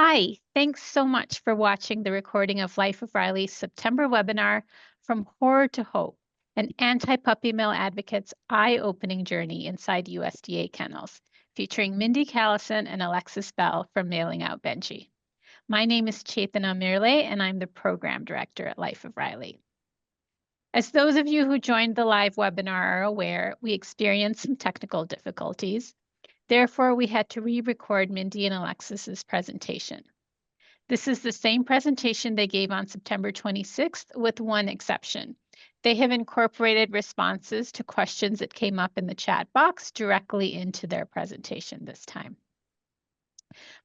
Hi, thanks so much for watching the recording of Life of Riley's September webinar, From Horror to Hope, an anti-puppy mill advocate's eye-opening journey inside USDA kennels, featuring Mindy Callison and Alexis Bell from Mailing Out Benji. My name is Chaitana Mirle, and I'm the program director at Life of Riley. As those of you who joined the live webinar are aware, we experienced some technical difficulties. Therefore, we had to re-record Mindy and Alexis's presentation. This is the same presentation they gave on September 26th, with one exception. They have incorporated responses to questions that came up in the chat box directly into their presentation this time.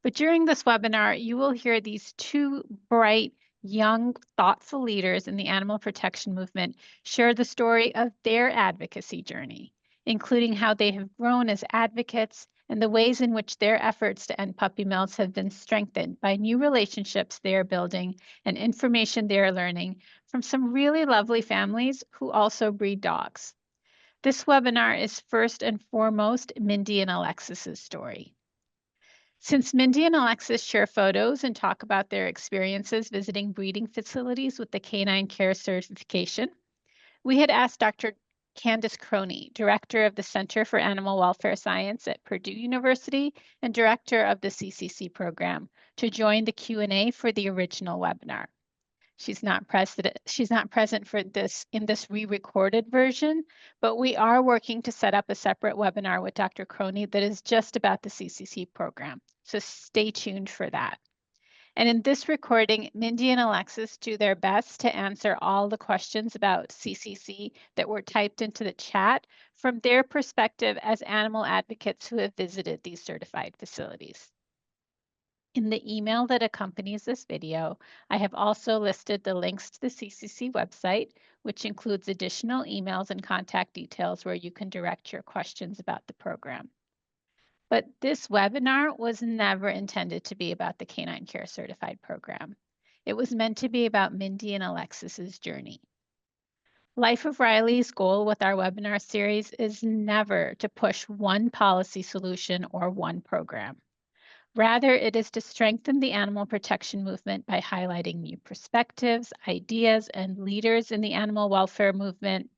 But during this webinar, you will hear these two bright, young, thoughtful leaders in the animal protection movement share the story of their advocacy journey, including how they have grown as advocates and the ways in which their efforts to end puppy mills have been strengthened by new relationships they are building and information they are learning from some really lovely families who also breed dogs. This webinar is first and foremost Mindy and Alexis's story. Since Mindy and Alexis share photos and talk about their experiences visiting breeding facilities with the Canine Care Certification, we had asked Dr. Candace Croney, Director of the Center for Animal Welfare Science at Purdue University and Director of the CCC program, to join the Q&A for the original webinar. She's not present for this in this re-recorded version, but we are working to set up a separate webinar with Dr. Croney that is just about the CCC program. So stay tuned for that. And in this recording, Mindy and Alexis do their best to answer all the questions about CCC that were typed into the chat from their perspective as animal advocates who have visited these certified facilities. In the email that accompanies this video, I have also listed the links to the CCC website, which includes additional emails and contact details where you can direct your questions about the program. But this webinar was never intended to be about the Canine Care Certified program. It was meant to be about Mindy and Alexis's journey. Life of Riley's goal with our webinar series is never to push one policy solution or one program. Rather, it is to strengthen the animal protection movement by highlighting new perspectives, ideas, and leaders in the animal welfare movement,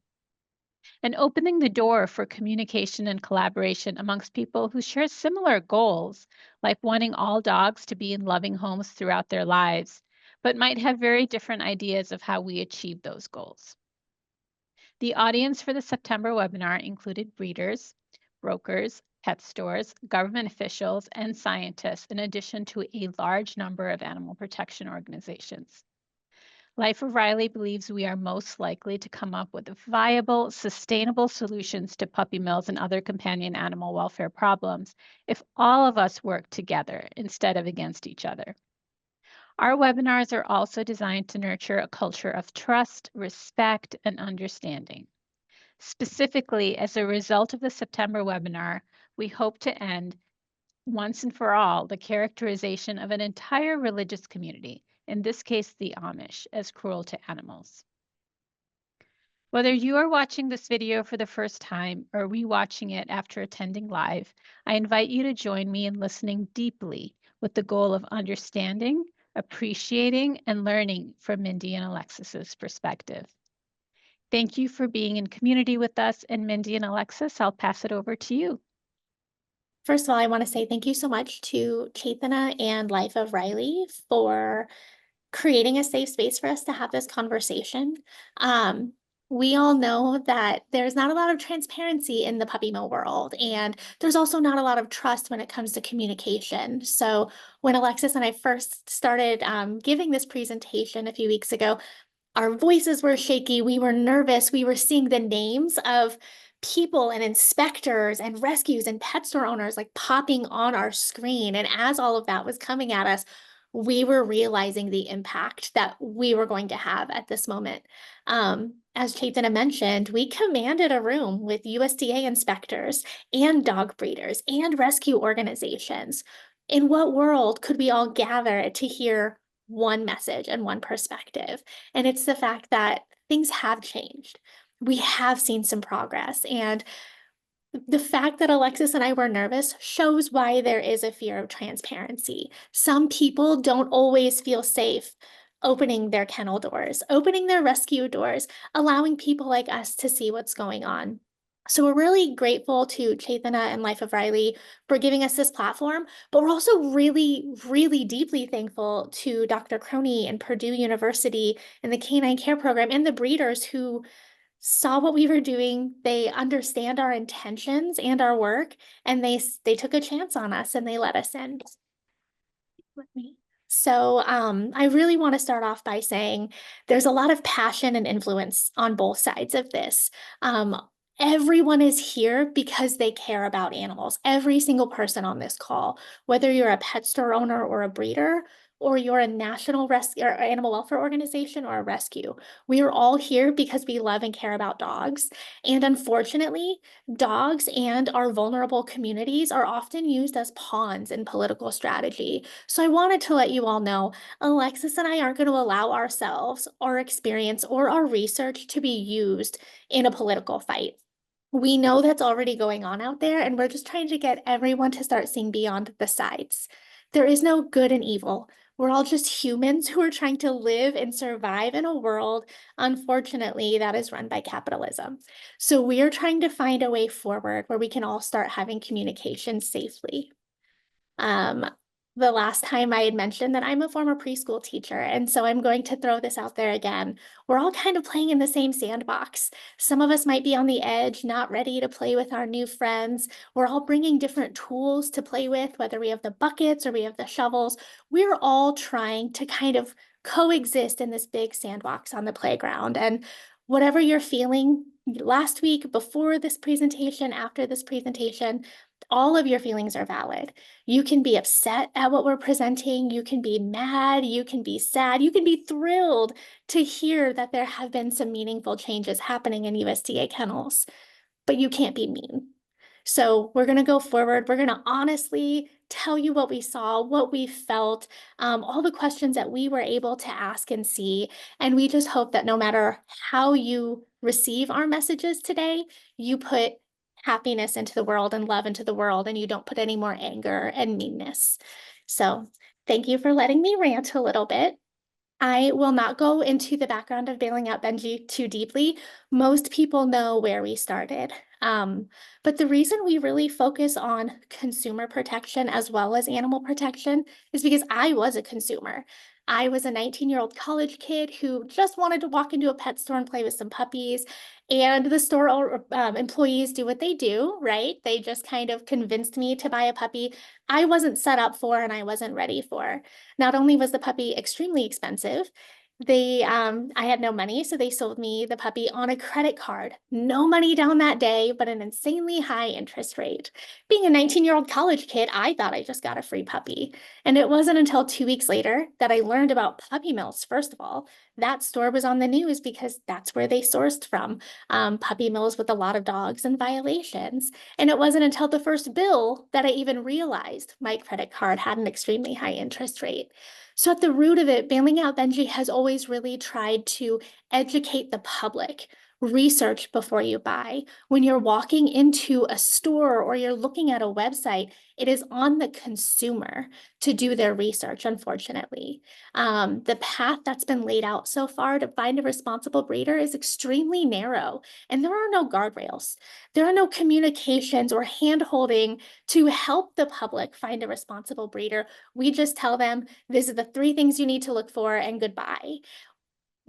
and opening the door for communication and collaboration amongst people who share similar goals, like wanting all dogs to be in loving homes throughout their lives, but might have very different ideas of how we achieve those goals. The audience for the September webinar included breeders, brokers, pet stores, government officials, and scientists, in addition to a large number of animal protection organizations. Life of Riley believes we are most likely to come up with viable, sustainable solutions to puppy mills and other companion animal welfare problems if all of us work together instead of against each other. Our webinars are also designed to nurture a culture of trust, respect, and understanding. Specifically, as a result of the September webinar, we hope to end once and for all the characterization of an entire religious community, in this case the Amish, as cruel to animals. Whether you are watching this video for the first time or rewatching it after attending live, I invite you to join me in listening deeply with the goal of understanding, appreciating, and learning from Mindy and Alexis's perspective. Thank you for being in community with us, and Mindy and Alexis, I'll pass it over to you. First of all, I want to say thank you so much to Chaitana and Life of Riley for creating a safe space for us to have this conversation. We all know that there's not a lot of transparency in the puppy mill world, and there's also not a lot of trust when it comes to communication. So when Alexis and I first started giving this presentation a few weeks ago, our voices were shaky, we were nervous, we were seeing the names of people and inspectors and rescues and pet store owners like popping on our screen. And as all of that was coming at us, we were realizing the impact that we were going to have at this moment. As Chaitana mentioned, we commanded a room with USDA inspectors and dog breeders and rescue organizations. In what world could we all gather to hear one message and one perspective? And it's the fact that things have changed. We have seen some progress, and The fact that Alexis and I were nervous shows why there is a fear of transparency. Some people don't always feel safe opening their kennel doors, opening their rescue doors, allowing people like us to see what's going on. So we're really grateful to Chaitana and Life of Riley for giving us this platform, but we're also really, really deeply thankful to Dr. Croney and Purdue University and the Canine Care Program and the breeders who saw what we were doing. They understand our intentions and our work, and they took a chance on us and they let us in. Let me. So I really want to start off by saying there's a lot of passion and influence on both sides of this. Everyone is here because they care about animals. Every single person on this call, whether you're a pet store owner or a breeder, or you're a national rescue or animal welfare organization or a rescue, we are all here because we love and care about dogs. And unfortunately, dogs and our vulnerable communities are often used as pawns in political strategy. So I wanted to let you all know, Alexis and I aren't going to allow ourselves, our experience, or our research to be used in a political fight. We know that's already going on out there, and we're just trying to get everyone to start seeing beyond the sides. There is no good and evil. We're all just humans who are trying to live and survive in a world, unfortunately, that is run by capitalism. So we are trying to find a way forward where we can all start having communication safely. Um, the last time I had mentioned that I'm a former preschool teacher, and so I'm going to throw this out there again. We're all kind of playing in the same sandbox. Some of us might be on the edge, not ready to play with our new friends. We're all bringing different tools to play with, whether we have the buckets or we have the shovels. We're all trying to kind of coexist in this big sandbox on the playground. And whatever you're feeling last week, before this presentation, after this presentation, all of your feelings are valid. You can be upset at what we're presenting. You can be mad. You can be sad. You can be thrilled to hear that there have been some meaningful changes happening in USDA kennels, but you can't be mean. So we're going to go forward. We're going to honestly tell you what we saw, what we felt, all the questions that we were able to ask and see. And we just hope that no matter how you receive our messages today, you put happiness into the world and love into the world, and you don't put any more anger and meanness. So thank you for letting me rant a little bit. I will not go into the background of bailing out Benji too deeply. Most people know where we started. But the reason we really focus on consumer protection as well as animal protection is because I was a consumer. I was a 19-year-old college kid who just wanted to walk into a pet store and play with some puppies. And the store employees do what they do, right? They just kind of convinced me to buy a puppy I wasn't set up for and I wasn't ready for. Not only was the puppy extremely expensive, I had no money, so they sold me the puppy on a credit card. No money down that day, but an insanely high interest rate. Being a 19-year-old college kid, I thought I just got a free puppy. And it wasn't until 2 weeks later that I learned about puppy mills. First of all, that store was on the news because that's where they sourced from, puppy mills with a lot of dogs and violations. And it wasn't until the first bill that I even realized my credit card had an extremely high interest rate. So at the root of it, Bailing Out Benji has always really tried to educate the public. Research before you buy. When you're walking into a store or you're looking at a website, it is on the consumer to do their research, unfortunately. The path that's been laid out so far to find a responsible breeder is extremely narrow, and there are no guardrails. There are no communications or hand-holding to help the public find a responsible breeder. We just tell them, this is the 3 things you need to look for, and goodbye.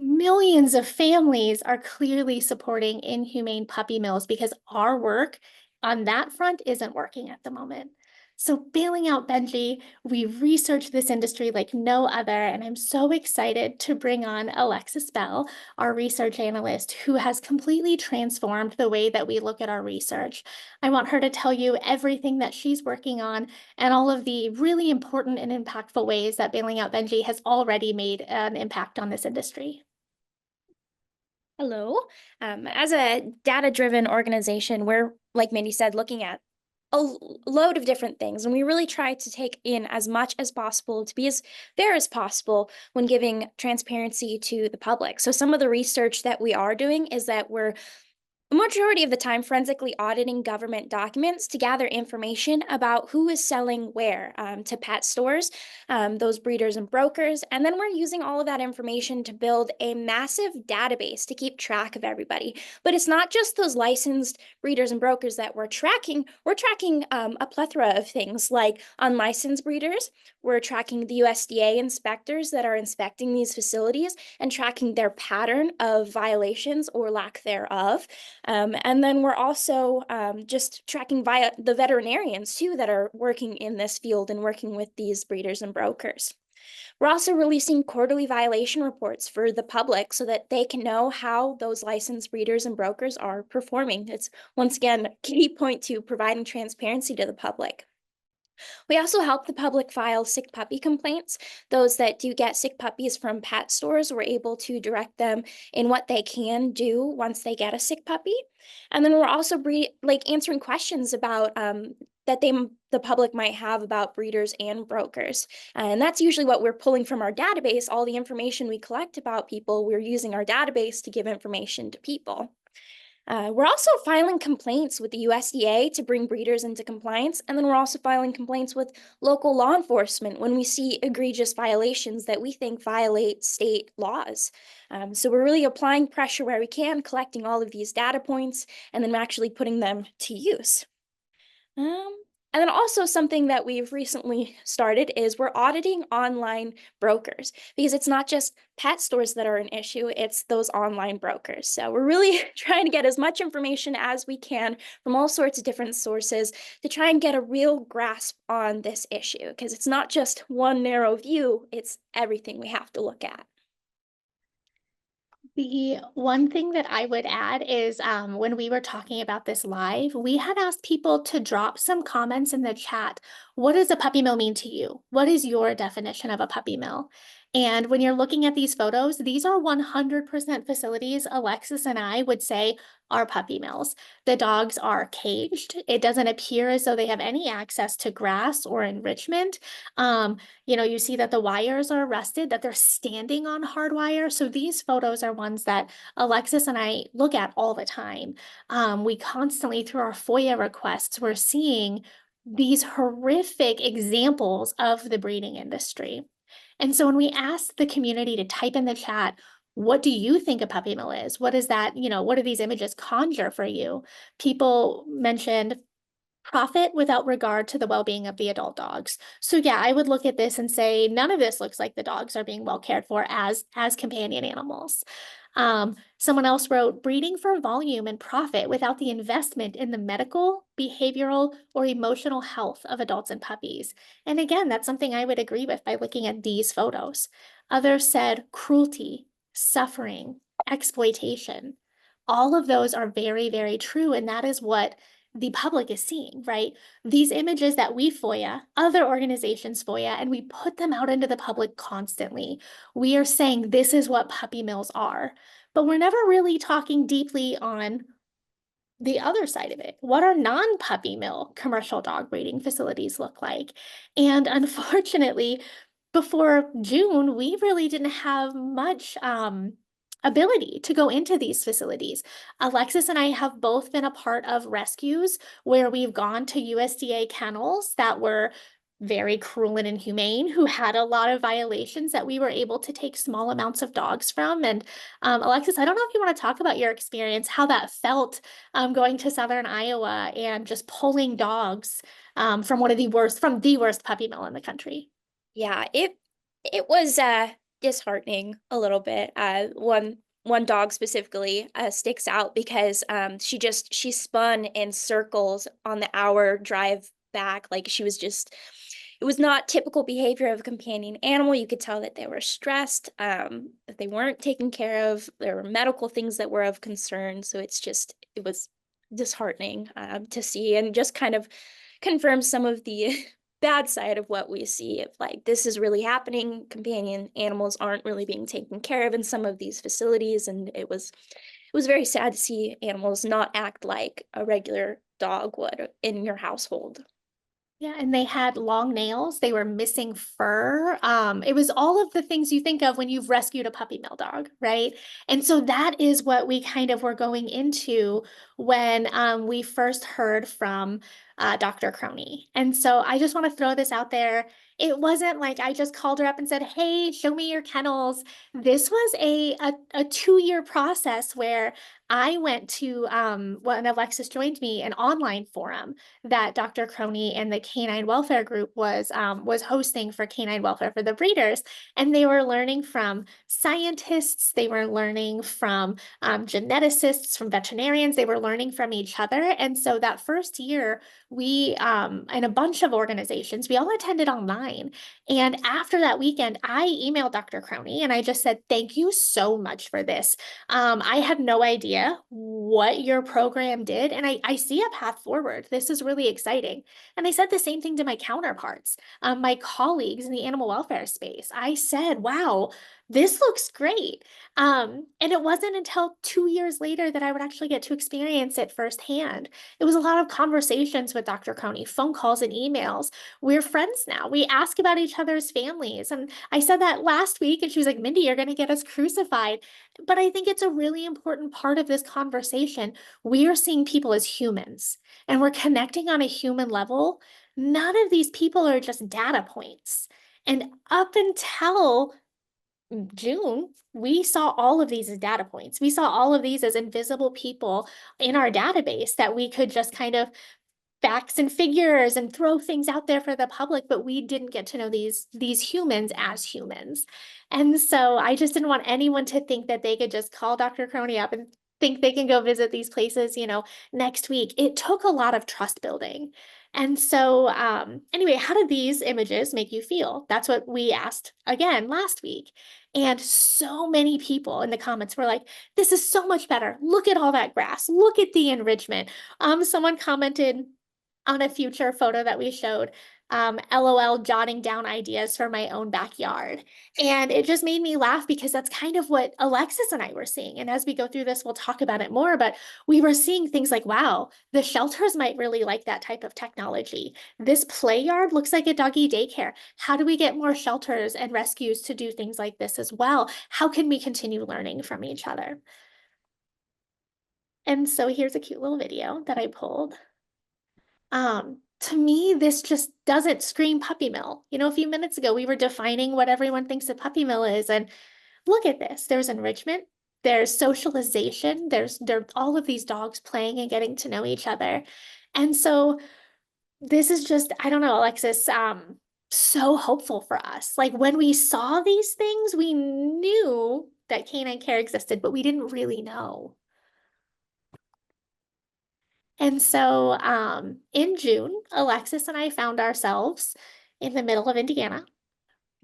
Millions of families are clearly supporting inhumane puppy mills because our work on that front isn't working at the moment. So Bailing Out Benji, we researched this industry like no other, and I'm so excited to bring on Alexis Bell, our research analyst, who has completely transformed the way that we look at our research. I want her to tell you everything that she's working on and all of the really important and impactful ways that Bailing Out Benji has already made an impact on this industry. Hello. As a data-driven organization, we're, like Mindy said, looking at a load of different things, and we really try to take in as much as possible to be as fair as possible when giving transparency to the public. So some of the research that we are doing is that we're a majority of the time forensically auditing government documents to gather information about who is selling where to pet stores, those breeders and brokers. And then we're using all of that information to build a massive database to keep track of everybody. But it's not just those licensed breeders and brokers that we're tracking. We're tracking a plethora of things like unlicensed breeders. We're tracking the USDA inspectors that are inspecting these facilities and tracking their pattern of violations or lack thereof. And then we're also just tracking via the veterinarians too that are working in this field and working with these breeders and brokers. We're also releasing quarterly violation reports for the public so that they can know how those licensed breeders and brokers are performing. It's once again a key point to providing transparency to the public. We also help the public file sick puppy complaints. Those that do get sick puppies from pet stores, we're able to direct them in what they can do once they get a sick puppy. And then we're also answering questions about that the public might have about breeders and brokers. And that's usually what we're pulling from our database. All the information we collect about people, we're using our database to give information to people. We're also filing complaints with the USDA to bring breeders into compliance, and then we're also filing complaints with local law enforcement when we see egregious violations that we think violate state laws. So we're really applying pressure where we can, collecting all of these data points, and then actually putting them to use. And then also something that we've recently started is we're auditing online brokers, because it's not just pet stores that are an issue, it's those online brokers. So we're really trying to get as much information as we can from all sorts of different sources to try and get a real grasp on this issue, because it's not just one narrow view, it's everything we have to look at. The one thing that I would add is when we were talking about this live, we had asked people to drop some comments in the chat. What does a puppy mill mean to you? What is your definition of a puppy mill? And when you're looking at these photos, these are 100% facilities Alexis and I would say are puppy mills. The dogs are caged. It doesn't appear as though they have any access to grass or enrichment. You see that the wires are rusted, that they're standing on hard wire. So these photos are ones that Alexis and I look at all the time. We constantly, through our FOIA requests, we're seeing these horrific examples of the breeding industry. And so when we asked the community to type in the chat, what do you think a puppy mill is? What is that, what do these images conjure for you? People mentioned profit without regard to the well-being of the adult dogs. So yeah, I would look at this and say, none of this looks like the dogs are being well cared for as companion animals. Someone else wrote, breeding for volume and profit without the investment in the medical, behavioral, or emotional health of adults and puppies. And again, that's something I would agree with by looking at these photos. Others said cruelty, suffering, exploitation. All of those are very, very true. And that is what the public is seeing, right? These images that we FOIA, other organizations FOIA, and we put them out into the public constantly. We are saying this is what puppy mills are, but we're never really talking deeply on the other side of it. What are non-puppy mill commercial dog breeding facilities look like? And unfortunately, before June, we really didn't have much ability to go into these facilities. Alexis and I have both been a part of rescues where we've gone to USDA kennels that were very cruel and inhumane, who had a lot of violations that we were able to take small amounts of dogs from. And Alexis, I don't know if you want to talk about your experience, how that felt going to Southern Iowa and just pulling dogs from the worst puppy mill in the country. Yeah, it was disheartening a little bit. One dog specifically sticks out because she spun in circles on the hour drive back. Like it was not typical behavior of a companion animal. You could tell that they were stressed, that they weren't taken care of. There were medical things that were of concern. So it was disheartening to see, and just kind of confirms some of the bad side of what we see. If like this is really happening, companion animals aren't really being taken care of in some of these facilities, and it was very sad to see animals not act like a regular dog would in your household. Yeah, and they had long nails. They were missing fur. It was all of the things you think of when you've rescued a puppy mill dog, right? And so that is what we kind of were going into when we first heard from Dr. Croney. And so I just want to throw this out there. It wasn't like I just called her up and said, "Hey, show me your kennels." This was a 2-year process where I went to when Alexis joined me, an online forum that Dr. Croney and the Canine Welfare Group was hosting for canine welfare for the breeders, and they were learning from scientists, they were learning from geneticists, from veterinarians, they were learning from each other, and so that first year, we and a bunch of organizations, we all attended online, and after that weekend, I emailed Dr. Croney and I just said, "Thank you so much for this. I had no idea what your program did, and I see a path forward. This is really exciting." And I said the same thing to my counterparts, my colleagues in the animal welfare space. I said, "Wow, this looks great." And it wasn't until 2 years later that I would actually get to experience it firsthand. It was a lot of conversations with Dr. Coney, phone calls and emails. We're friends now. We ask about each other's families. And I said that last week, and she was like, "Mindy, you're going to get us crucified." But I think it's a really important part of this conversation. We are seeing people as humans and we're connecting on a human level. None of these people are just data points. And up until June, we saw all of these as data points. We saw all of these as invisible people in our database that we could just kind of facts and figures and throw things out there for the public, but we didn't get to know these humans as humans. And so I just didn't want anyone to think that they could just call Dr. Croney up and think they can go visit these places, next week. It took a lot of trust building. And so anyway, how did these images make you feel? That's what we asked again last week. And so many people in the comments were like, "This is so much better. Look at all that grass. Look at the enrichment." Someone commented on a future photo that we showed, LOL, jotting down ideas for my own backyard. And it just made me laugh because that's kind of what Alexis and I were seeing. And as we go through this, we'll talk about it more, but we were seeing things like, wow, the shelters might really like that type of technology. This play yard looks like a doggy daycare. How do we get more shelters and rescues to do things like this as well? How can we continue learning from each other? And so here's a cute little video that I pulled. To me, this just doesn't scream puppy mill. A few minutes ago, we were defining what everyone thinks a puppy mill is, and look at this. There's enrichment, there's socialization, there all of these dogs playing and getting to know each other. And so this is just, I don't know, Alexis, so hopeful for us. Like when we saw these things, we knew that canine care existed, but we didn't really know. And so in June, Alexis and I found ourselves in the middle of Indiana,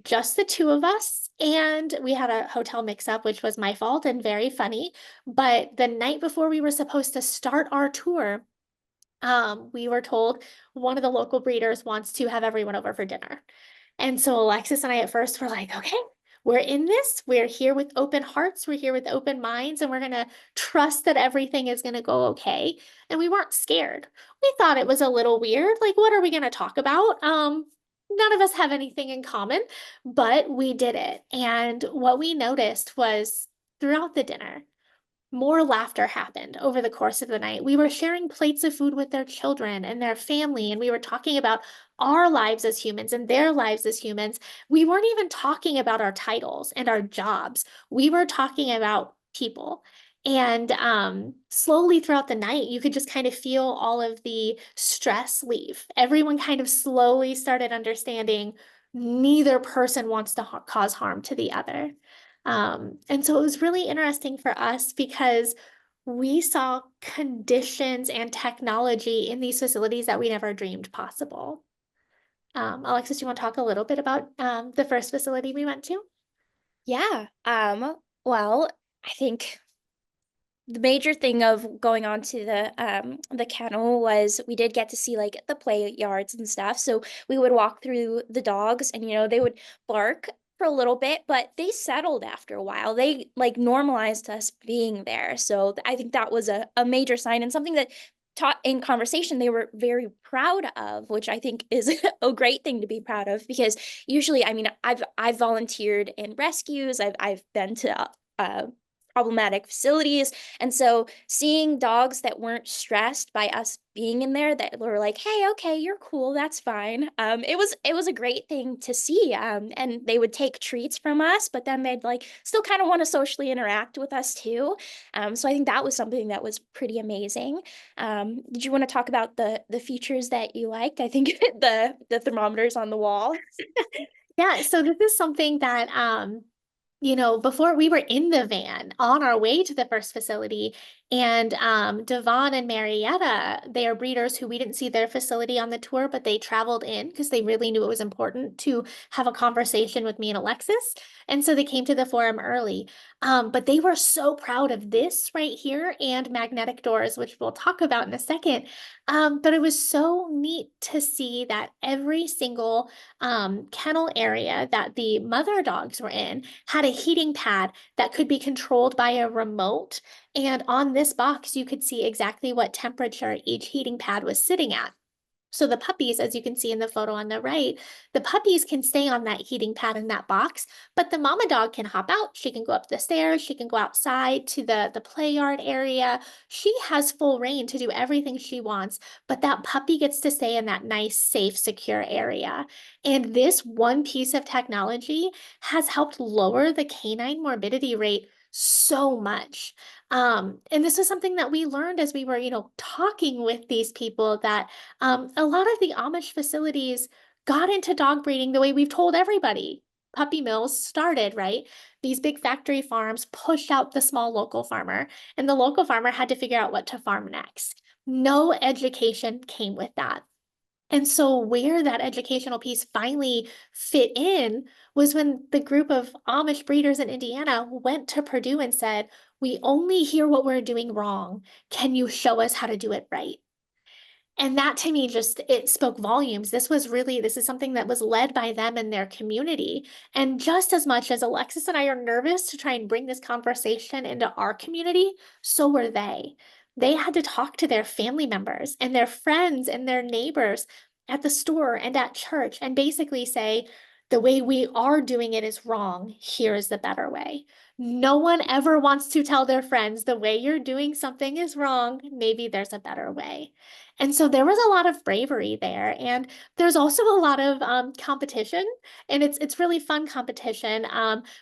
just the two of us. And we had a hotel mix-up, which was my fault and very funny. But the night before we were supposed to start our tour, we were told one of the local breeders wants to have everyone over for dinner. And so Alexis and I at first were like, "Okay, we're in this. We're here with open hearts. We're here with open minds, and we're going to trust that everything is going to go okay." And we weren't scared. We thought it was a little weird. Like, what are we going to talk about? None of us have anything in common, but we did it. And what we noticed was throughout the dinner, more laughter happened over the course of the night. We were sharing plates of food with their children and their family, and we were talking about our lives as humans and their lives as humans. We weren't even talking about our titles and our jobs. We were talking about people. And slowly throughout the night, you could just kind of feel all of the stress leave. Everyone kind of slowly started understanding neither person wants to cause harm to the other. And so it was really interesting for us because we saw conditions and technology in these facilities that we never dreamed possible. Alexis, do you want to talk a little bit about the first facility we went to? Yeah. Well, I think the major thing of going on to the kennel was we did get to see like the play yards and stuff. So we would walk through the dogs and they would bark for a little bit, but they settled after a while. They like normalized us being there. So I think that was a major sign and something that taught in conversation they were very proud of, which I think is a great thing to be proud of, because usually, I mean, I've volunteered in rescues, I've been to problematic facilities, and so seeing dogs that weren't stressed by us being in there, that were like, hey, okay, you're cool, that's fine. It was a great thing to see. And they would take treats from us, but then they'd like still kind of want to socially interact with us too. So I think that was something that was pretty amazing. Did you want to talk about the features that you liked? I think the thermometers on the wall. Yeah, so this is something that you know, before we were in the van on our way to the first facility, and Devon and Marietta, they are breeders who we didn't see their facility on the tour, but they traveled in because they really knew it was important to have a conversation with me and Alexis. And so they came to the forum early. But they were so proud of this right here and magnetic doors, which we'll talk about in a second. But it was so neat to see that every single kennel area that the mother dogs were in had a heating pad that could be controlled by a remote. And on this box, you could see exactly what temperature each heating pad was sitting at. So the puppies, as you can see in the photo on the right, the puppies can stay on that heating pad in that box, but the mama dog can hop out. She can go up the stairs. She can go outside to the play yard area. She has full reign to do everything she wants, but that puppy gets to stay in that nice, safe, secure area. And this one piece of technology has helped lower the canine morbidity rate so much. And this is something that we learned as we were, you know, talking with these people, that a lot of the Amish facilities got into dog breeding the way we've told everybody. Puppy mills started, right? These big factory farms pushed out the small local farmer, and the local farmer had to figure out what to farm next. No education came with that. And so where that educational piece finally fit in was when the group of Amish breeders in Indiana went to Purdue and said, we only hear what we're doing wrong. Can you show us how to do it right? And that to me just, it spoke volumes. This is something that was led by them and their community. And just as much as Alexis and I are nervous to try and bring this conversation into our community, so were they. They had to talk to their family members and their friends and their neighbors at the store and at church and basically say, the way we are doing it is wrong. Here is the better way. No one ever wants to tell their friends the way you're doing something is wrong. Maybe there's a better way. And so there was a lot of bravery there, and there's also a lot of competition, and it's really fun competition.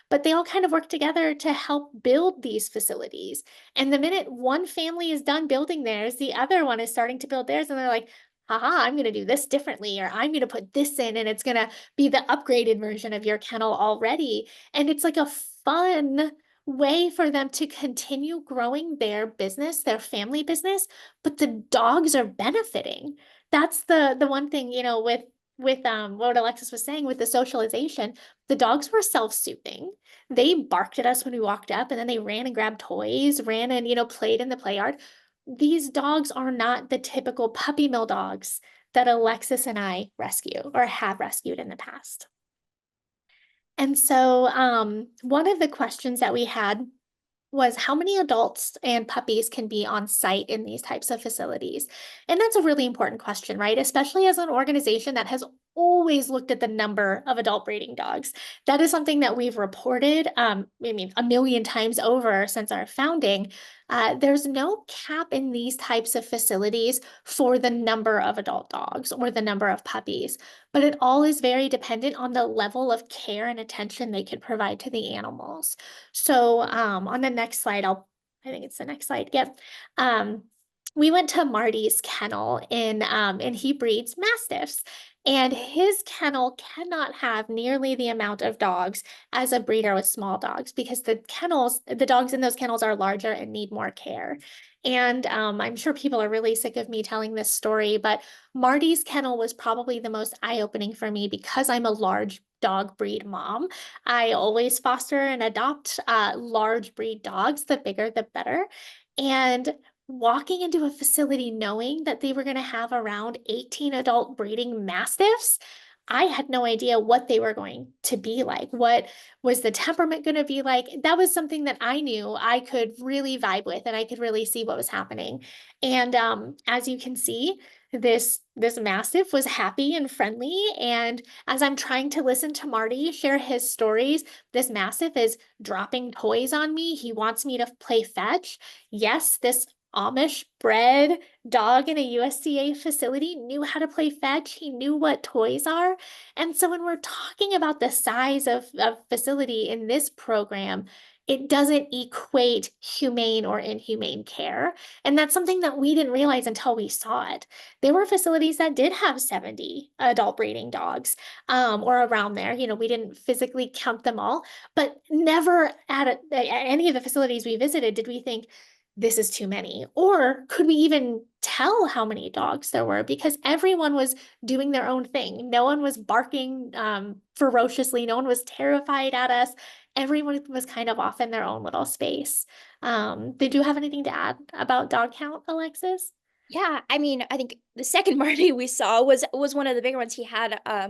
But they all kind of work together to help build these facilities. And the minute one family is done building theirs, the other one is starting to build theirs, and they're like, haha, I'm going to do this differently, or I'm going to put this in, and it's going to be the upgraded version of your kennel already. And it's like a fun way for them to continue growing their business, their family business, but the dogs are benefiting. That's the one thing, you know, with what Alexis was saying with the socialization, the dogs were self-soothing. They barked at us when we walked up, and then they ran and grabbed toys, ran and, you know, played in the play yard. These dogs are not the typical puppy mill dogs that Alexis and I rescue or have rescued in the past. And so one of the questions that we had was how many adults and puppies can be on site in these types of facilities? And that's a really important question, right? Especially as an organization that has always looked at the number of adult breeding dogs. That is something that we've reported, I mean, a million times over since our founding. There's no cap in these types of facilities for the number of adult dogs or the number of puppies, but it all is very dependent on the level of care and attention they could provide to the animals. So on the next slide, I think it's the next slide. Yep. We went to Marty's kennel and he breeds Mastiffs. And his kennel cannot have nearly the amount of dogs as a breeder with small dogs because the dogs in those kennels are larger and need more care. And I'm sure people are really sick of me telling this story, but Marty's kennel was probably the most eye-opening for me because I'm a large dog breed mom. I always foster and adopt large breed dogs. The bigger, the better. And walking into a facility knowing that they were going to have around 18 adult breeding Mastiffs, I had no idea what they were going to be like. What was the temperament going to be like? That was something that I knew I could really vibe with, and I could really see what was happening. And as you can see, this Mastiff was happy and friendly. And as I'm trying to listen to Marty share his stories, this Mastiff is dropping toys on me. He wants me to play fetch. Yes, this Amish bred dog in a USDA facility knew how to play fetch. He knew what toys are. And so when we're talking about the size of facility in this program, it doesn't equate humane or inhumane care. And that's something that we didn't realize until we saw it. There were facilities that did have 70 adult breeding dogs, or around there. You know, we didn't physically count them all, but never at any of the facilities we visited did we think, this is too many. Or could we even tell how many dogs there were? Because everyone was doing their own thing. No one was barking ferociously. No one was terrified at us. Everyone was kind of off in their own little space. Did you have anything to add about dog count, Alexis? Yeah, I mean, I think the second Marty we saw was one of the bigger ones. He had a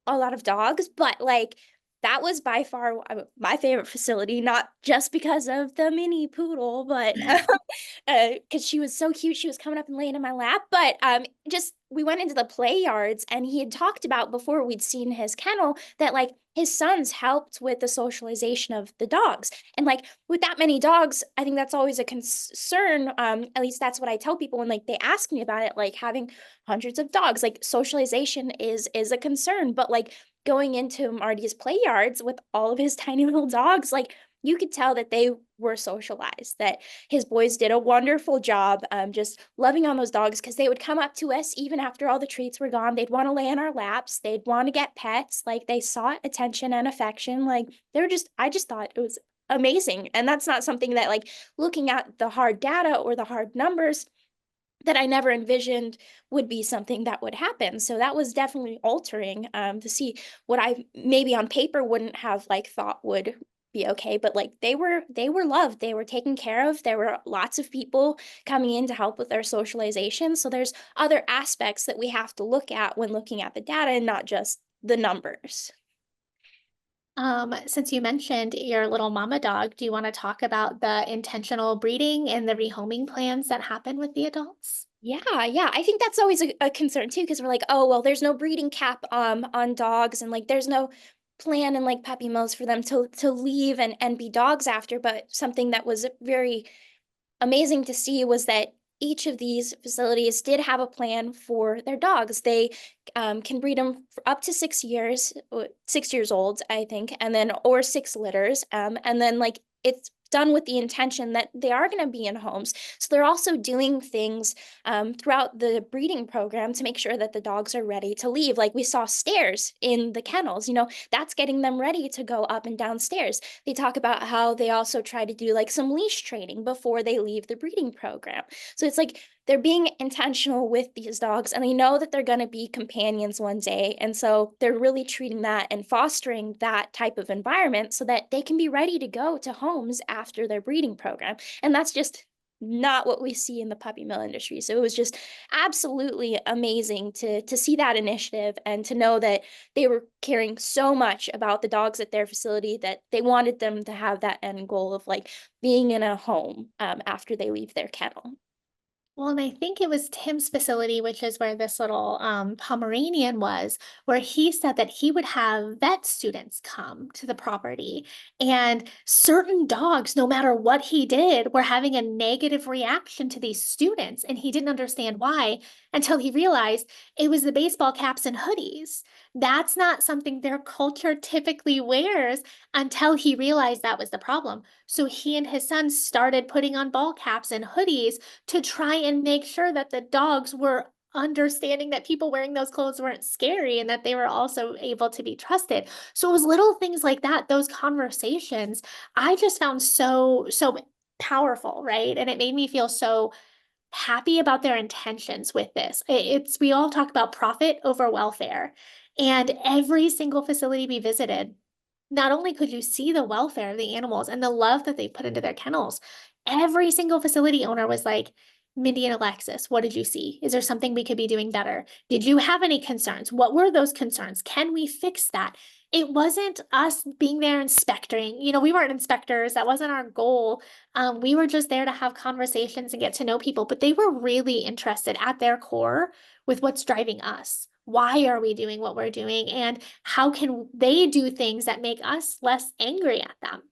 lot of dogs, but like that was by far my favorite facility, not just because of the mini poodle, but because she was so cute. She was coming up and laying in my lap, but just we went into the play yards, and he had talked about before we'd seen his kennel that like his sons helped with the socialization of the dogs. And like with that many dogs, I think that's always a concern. At least that's what I tell people when like they ask me about it, like having hundreds of dogs, like socialization is a concern. But like going into Marty's play yards with all of his tiny little dogs, like you could tell that they were socialized, that his boys did a wonderful job just loving on those dogs, because they would come up to us even after all the treats were gone. They'd want to lay in our laps. They'd want to get pets. Like they sought attention and affection. Like they were just, I just thought it was amazing. And that's not something that like looking at the hard data or the hard numbers that I never envisioned would be something that would happen. So that was definitely altering to see what I maybe on paper wouldn't have like thought would be okay, but like they were loved, they were taken care of. There were lots of people coming in to help with their socialization. So there's other aspects that we have to look at when looking at the data and not just the numbers. Since you mentioned your little mama dog, do you want to talk about the intentional breeding and the rehoming plans that happen with the adults? Yeah, I think that's always a concern too, because we're like, oh well, there's no breeding cap on dogs, and like there's no plan in like puppy mills for them to leave and be dogs after. But something that was very amazing to see was that each of these facilities did have a plan for their dogs. They can breed them for up to 6 years old, I think, and then or 6 litters, and then like it's done with the intention that they are going to be in homes. So they're also doing things throughout the breeding program to make sure that the dogs are ready to leave. Like we saw stairs in the kennels, you know, that's getting them ready to go up and down stairs. They talk about how they also try to do like some leash training before they leave the breeding program. So it's like they're being intentional with these dogs, and they know that they're going to be companions one day. And so they're really treating that and fostering that type of environment so that they can be ready to go to homes after their breeding program. And that's just not what we see in the puppy mill industry. So it was just absolutely amazing to see that initiative and to know that they were caring so much about the dogs at their facility that they wanted them to have that end goal of like being in a home after they leave their kennel. Well, and I think it was Tim's facility, which is where this little Pomeranian was, where he said that he would have vet students come to the property, and certain dogs, no matter what he did, were having a negative reaction to these students. And he didn't understand why until he realized it was the baseball caps and hoodies. That's not something their culture typically wears, until he realized that was the problem. So he and his son started putting on ball caps and hoodies to try and make sure that the dogs were understanding that people wearing those clothes weren't scary, and that they were also able to be trusted. So it was little things like that, those conversations, I just found so powerful, right? And it made me feel so happy about their intentions with this. We all talk about profit over welfare. And every single facility we visited, not only could you see the welfare of the animals and the love that they put into their kennels, every single facility owner was like, Mindy and Alexis, what did you see? Is there something we could be doing better? Did you have any concerns? What were those concerns? Can we fix that? It wasn't us being there inspecting. You know, we weren't inspectors. That wasn't our goal. We were just there to have conversations and get to know people, but they were really interested at their core with what's driving us. Why are we doing what we're doing? And how can they do things that make us less angry at them?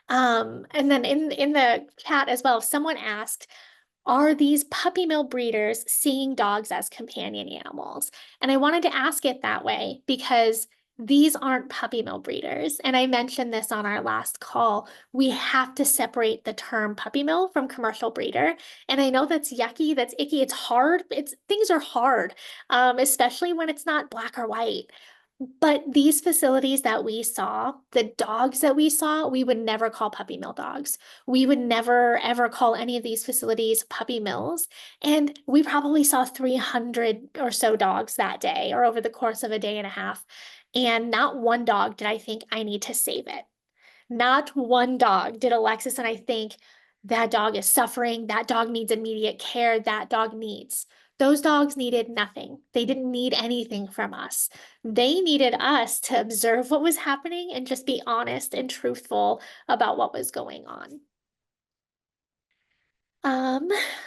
And then in the chat as well, someone asked, are these puppy mill breeders seeing dogs as companion animals? And I wanted to ask it that way because these aren't puppy mill breeders. And I mentioned this on our last call. We have to separate the term puppy mill from commercial breeder. And I know that's yucky, that's icky, it's hard. Things are hard, especially when it's not black or white. But these facilities that we saw, the dogs that we saw, we would never call puppy mill dogs. We would never, ever call any of these facilities puppy mills. And we probably saw 300 or so dogs that day or over the course of a day and a half. And not one dog did I think I need to save it. Not one dog did Alexis and I think that dog is suffering, that dog needs immediate care, that dog needs. Those dogs needed nothing. They didn't need anything from us. They needed us to observe what was happening and just be honest and truthful about what was going on.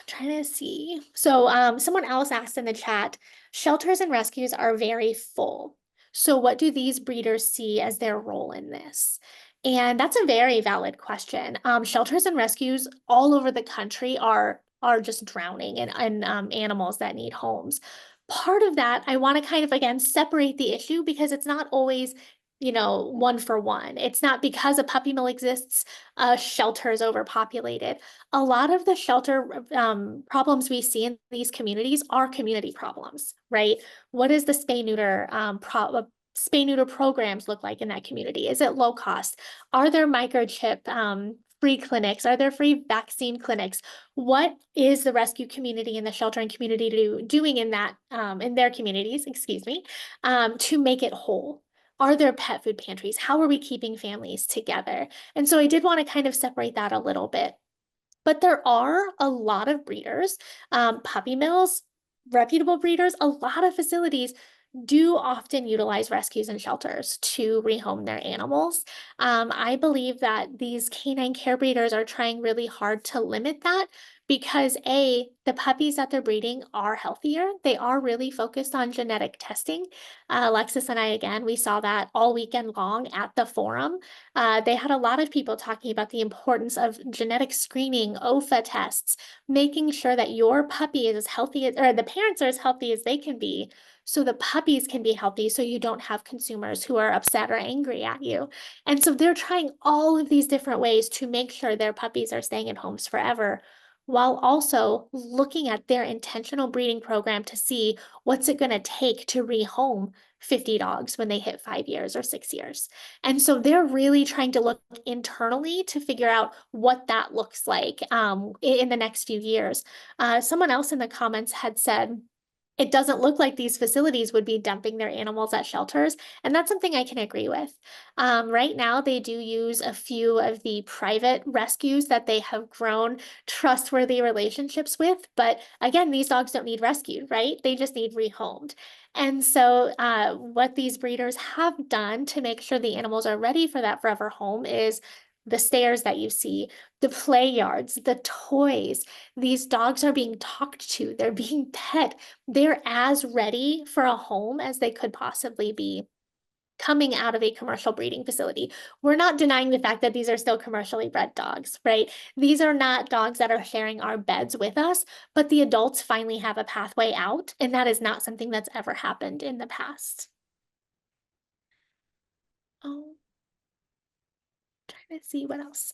Trying to see. So someone else asked in the chat, shelters and rescues are very full. So what do these breeders see as their role in this? And that's a very valid question. Shelters and rescues all over the country are just drowning in animals that need homes. Part of that, I want to kind of, again, separate the issue because it's not always, you know, one for one. It's not because a puppy mill exists, shelter is overpopulated. A lot of the shelter problems we see in these communities are community problems, right? What is the spay neuter programs look like in that community? Is it low cost? Are there microchip free clinics? Are there free vaccine clinics? What is the rescue community and the sheltering community doing in that in their communities, excuse me, to make it whole? Are there pet food pantries? How are we keeping families together? And so I did want to kind of separate that a little bit. But there are a lot of breeders, puppy mills, reputable breeders, a lot of facilities do often utilize rescues and shelters to rehome their animals. I believe that these canine care breeders are trying really hard to limit that because the puppies that they're breeding are healthier. They are really focused on genetic testing. Alexis and I, again, we saw that all weekend long at the forum. They had a lot of people talking about the importance of genetic screening, OFA tests, making sure that your puppy is as healthy or the parents are as healthy as they can be, so the puppies can be healthy, so you don't have consumers who are upset or angry at you. And so they're trying all of these different ways to make sure their puppies are staying in homes forever, while also looking at their intentional breeding program to see what's it going to take to rehome 50 dogs when they hit 5 years or 6 years. And so they're really trying to look internally to figure out what that looks like in the next few years. Someone else in the comments had said, it doesn't look like these facilities would be dumping their animals at shelters, and that's something I can agree with. Right now, they do use a few of the private rescues that they have grown trustworthy relationships with, but again, these dogs don't need rescued, right? They just need rehomed. And so what these breeders have done to make sure the animals are ready for that forever home is the stairs that you see, the play yards, the toys. These dogs are being talked to, they're being pet. They're as ready for a home as they could possibly be coming out of a commercial breeding facility. We're not denying the fact that these are still commercially bred dogs, right? These are not dogs that are sharing our beds with us, but the adults finally have a pathway out, and that is not something that's ever happened in the past. Oh, trying to see what else.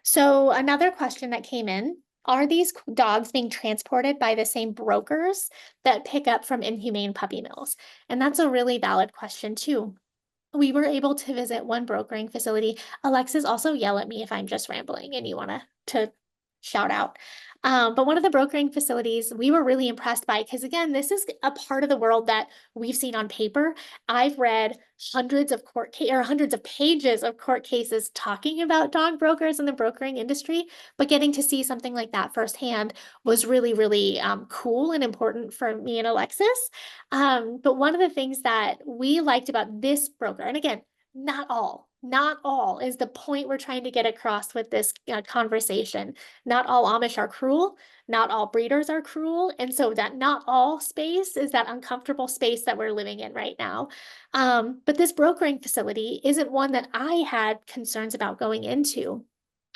So another question that came in, are these dogs being transported by the same brokers that pick up from inhumane puppy mills? And that's a really valid question too. We were able to visit one brokering facility. Alexis, also yell at me if I'm just rambling and you want to shout out. But one of the brokering facilities we were really impressed by, because again, this is a part of the world that we've seen on paper. I've read hundreds of hundreds of pages of court cases talking about dog brokers in the brokering industry, but getting to see something like that firsthand was really, really cool and important for me and Alexis. But one of the things that we liked about this broker, and again, not all is the point we're trying to get across with this conversation. Not all Amish are cruel, not all breeders are cruel, and so that not all space is that uncomfortable space that we're living in right now. But this brokering facility isn't one that I had concerns about going into.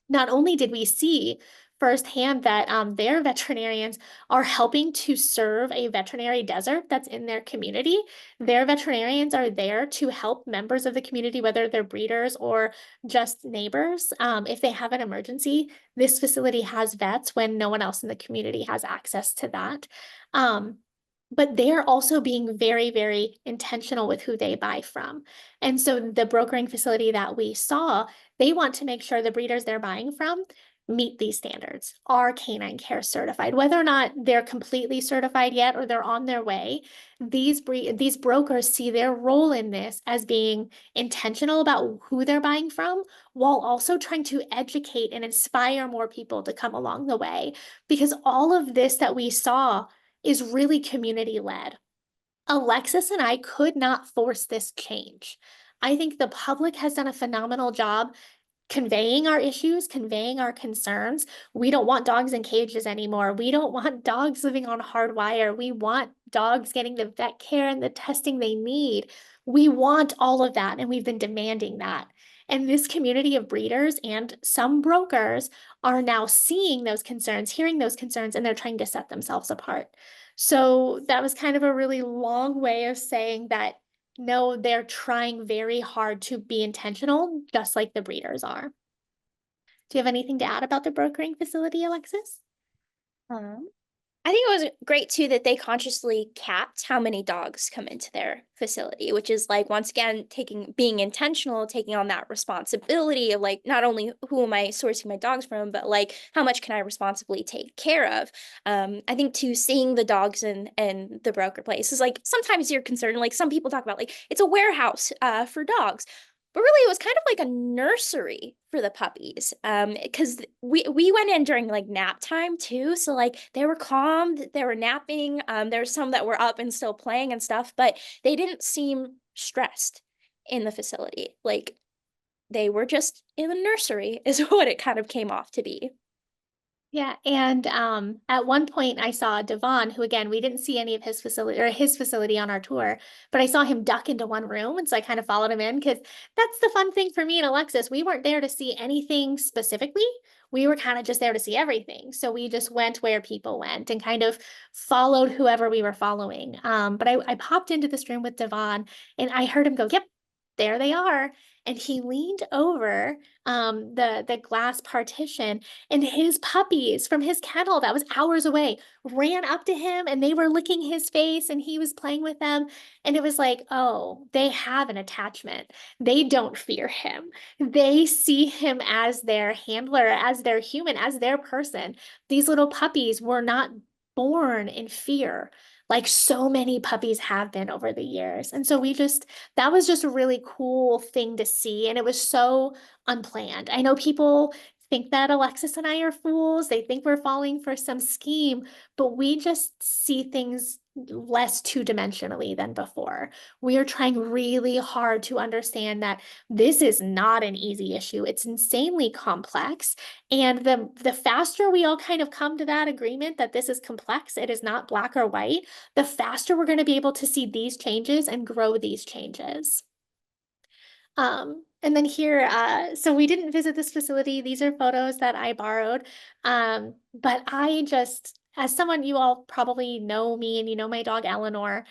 Not only did we see firsthand that their veterinarians are helping to serve a veterinary desert that's in their community. Their veterinarians are there to help members of the community, whether they're breeders or just neighbors. If they have an emergency, this facility has vets when no one else in the community has access to that. But they're also being very, very intentional with who they buy from. And so the brokering facility that we saw, they want to make sure the breeders they're buying from meet these standards, are Canine Care Certified. Whether or not they're completely certified yet or they're on their way, these brokers see their role in this as being intentional about who they're buying from, while also trying to educate and inspire more people to come along the way. Because all of this that we saw is really community led. Alexis and I could not force this change. I think the public has done a phenomenal job conveying our issues, conveying our concerns. We don't want dogs in cages anymore. We don't want dogs living on hard wire. We want dogs getting the vet care and the testing they need. We want all of that, and we've been demanding that. And this community of breeders and some brokers are now seeing those concerns, hearing those concerns, and they're trying to set themselves apart. So that was kind of a really long way of saying that no, they're trying very hard to be intentional, just like the breeders are. Do you have anything to add about the brokering facility, Alexis? I think it was great too that they consciously capped how many dogs come into their facility, which is like, once again, being intentional, taking on that responsibility of like, not only who am I sourcing my dogs from, but like, how much can I responsibly take care of? I think too, seeing the dogs in the broker place is like, sometimes you're concerned, like some people talk about like, it's a warehouse for dogs. But really, it was kind of like a nursery for the puppies. Because we went in during like nap time too. So like they were calm, they were napping. There were some that were up and still playing and stuff, but they didn't seem stressed in the facility. Like they were just in the nursery is what it kind of came off to be. Yeah, and at one point I saw Devon, who again, we didn't see any of his facility on our tour, but I saw him duck into one room, and so I kind of followed him in because that's the fun thing for me and Alexis. We weren't there to see anything specifically. We were kind of just there to see everything. So we just went where people went and kind of followed whoever we were following. But I popped into this room with Devon and I heard him go, "Yep, there they are." And he leaned over the glass partition, and his puppies from his kennel that was hours away ran up to him and they were licking his face and he was playing with them. And it was like, oh, they have an attachment. They don't fear him. They see him as their handler, as their human, as their person. These little puppies were not born in fear like so many puppies have been over the years. And so that was just a really cool thing to see. And it was so unplanned. I know people think that Alexis and I are fools. They think we're falling for some scheme, but we just see things less two-dimensionally than before. We are trying really hard to understand that this is not an easy issue. It's insanely complex. And the faster we all kind of come to that agreement that this is complex, it is not black or white, the faster we're going to be able to see these changes and grow these changes. And then here, so we didn't visit this facility. These are photos that I borrowed. But as someone, you all probably know me and you know my dog Eleanor,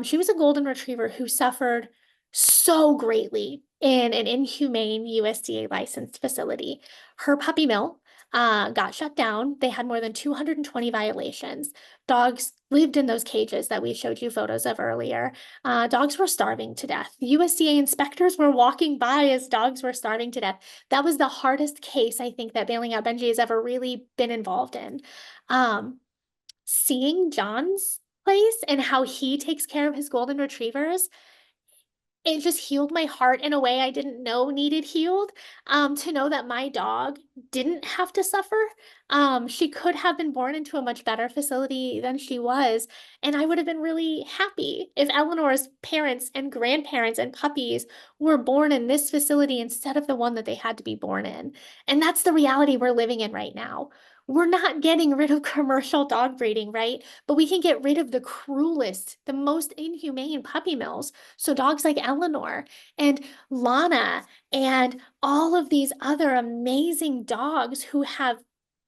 she was a golden retriever who suffered so greatly in an inhumane USDA licensed facility. Her puppy mill got shut down. They had more than 220 violations. Dogs lived in those cages that we showed you photos of earlier. Dogs were starving to death. USDA inspectors were walking by as dogs were starving to death. That was the hardest case I think that Bailing Out Benji has ever really been involved in. Seeing John's place and how he takes care of his golden retrievers, it just healed my heart in a way I didn't know needed healed. To know that my dog didn't have to suffer. She could have been born into a much better facility than she was. And I would have been really happy if Eleanor's parents and grandparents and puppies were born in this facility instead of the one that they had to be born in. And that's the reality we're living in right now. We're not getting rid of commercial dog breeding, right? But we can get rid of the cruelest, the most inhumane puppy mills. So dogs like Eleanor and Lana and all of these other amazing dogs who have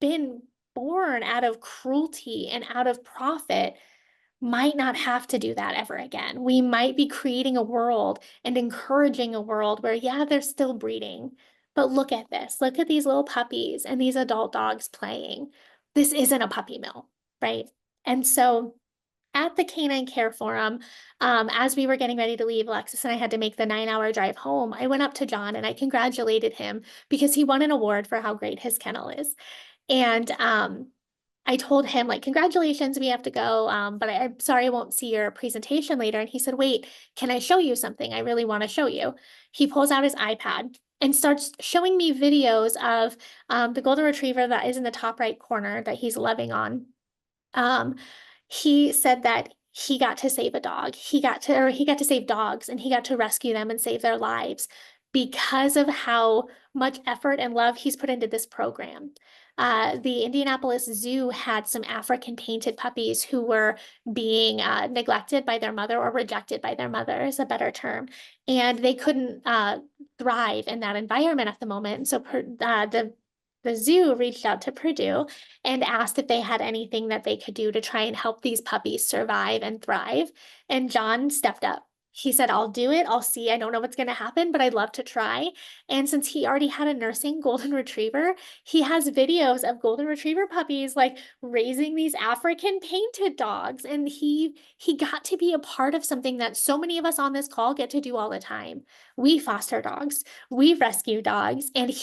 been born out of cruelty and out of profit might not have to do that ever again. We might be creating a world and encouraging a world where, yeah, they're still breeding, but look at this. Look at these little puppies and these adult dogs playing. This isn't a puppy mill, right? And so at the Canine Care Forum, as we were getting ready to leave, Alexis and I had to make the 9-hour drive home. I went up to John and I congratulated him because he won an award for how great his kennel is. And I told him, like, congratulations, we have to go, but I'm sorry I won't see your presentation later. And he said, wait, can I show you something? I really want to show you. He pulls out his iPad and starts showing me videos of the golden retriever that is in the top right corner that he's loving on. He said that he got to save a dog. He got to save dogs, and he got to rescue them and save their lives because of how much effort and love he's put into this program. The Indianapolis Zoo had some African painted puppies who were being neglected by their mother, or rejected by their mother is a better term. And they couldn't thrive in that environment at the moment. So the zoo reached out to Purdue and asked if they had anything that they could do to try and help these puppies survive and thrive. And John stepped up. He said, I'll do it. I'll see. I don't know what's going to happen, but I'd love to try. And since he already had a nursing golden retriever, he has videos of golden retriever puppies like raising these African painted dogs. And he got to be a part of something that so many of us on this call get to do all the time. We foster dogs, we rescue dogs, and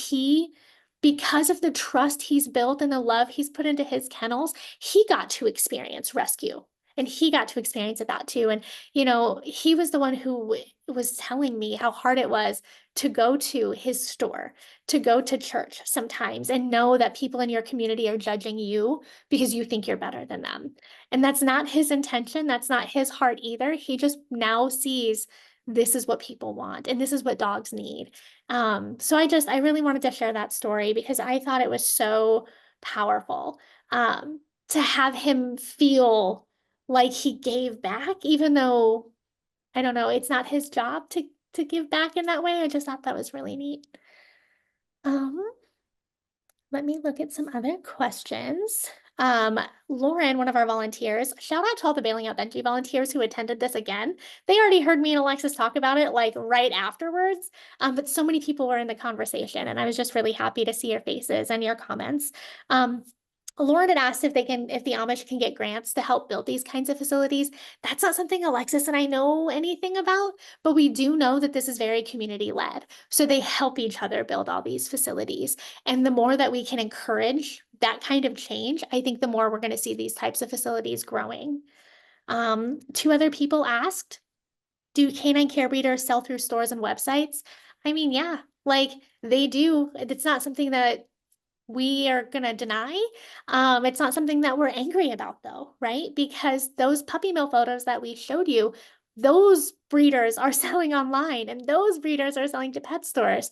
because of the trust he's built and the love he's put into his kennels, he got to experience rescue. And he got to experience that too. And, you know, he was the one who was telling me how hard it was to go to his store, to go to church sometimes and know that people in your community are judging you because you think you're better than them. And that's not his intention. That's not his heart either. He just now sees this is what people want and this is what dogs need. So I really wanted to share that story because I thought it was so powerful to have him feel like he gave back, even though, I don't know, it's not his job to give back in that way. I just thought that was really neat. Let me look at some other questions. Lauren, one of our volunteers, shout out to all the Bailing Out Benji volunteers who attended this again. They already heard me and Alexis talk about it like right afterwards, but so many people were in the conversation and I was just really happy to see your faces and your comments. Lauren had asked if the Amish can get grants to help build these kinds of facilities. That's not something Alexis and I know anything about, but we do know that this is very community led. So they help each other build all these facilities. And the more that we can encourage that kind of change, I think the more we're going to see these types of facilities growing. 2 other people asked, do canine care breeders sell through stores and websites? I mean, yeah, like they do. It's not something that we are going to deny. It's not something that we're angry about though, right? Because those puppy mill photos that we showed you, those breeders are selling online and those breeders are selling to pet stores.